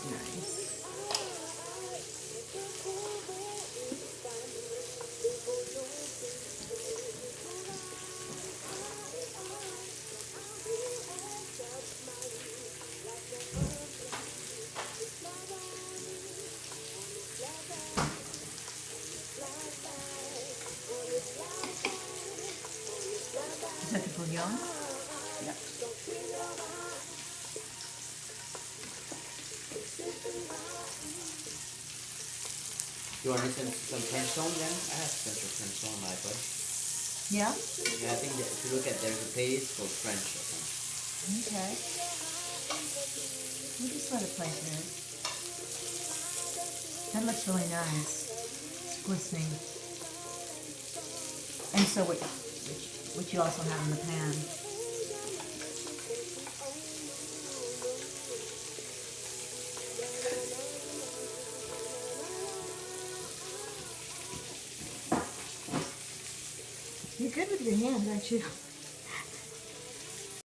Nice. Is that the bouillon? Yeah. You want to listen to some French song then? I have a bunch of French song on my iPod. Yeah? Yeah, I think that if you look at there's a playlist called French or something. Okay. We'll just let it play through. That looks really nice. It's glistening. And so which you also have in the pan. You're good with your hands, aren't you?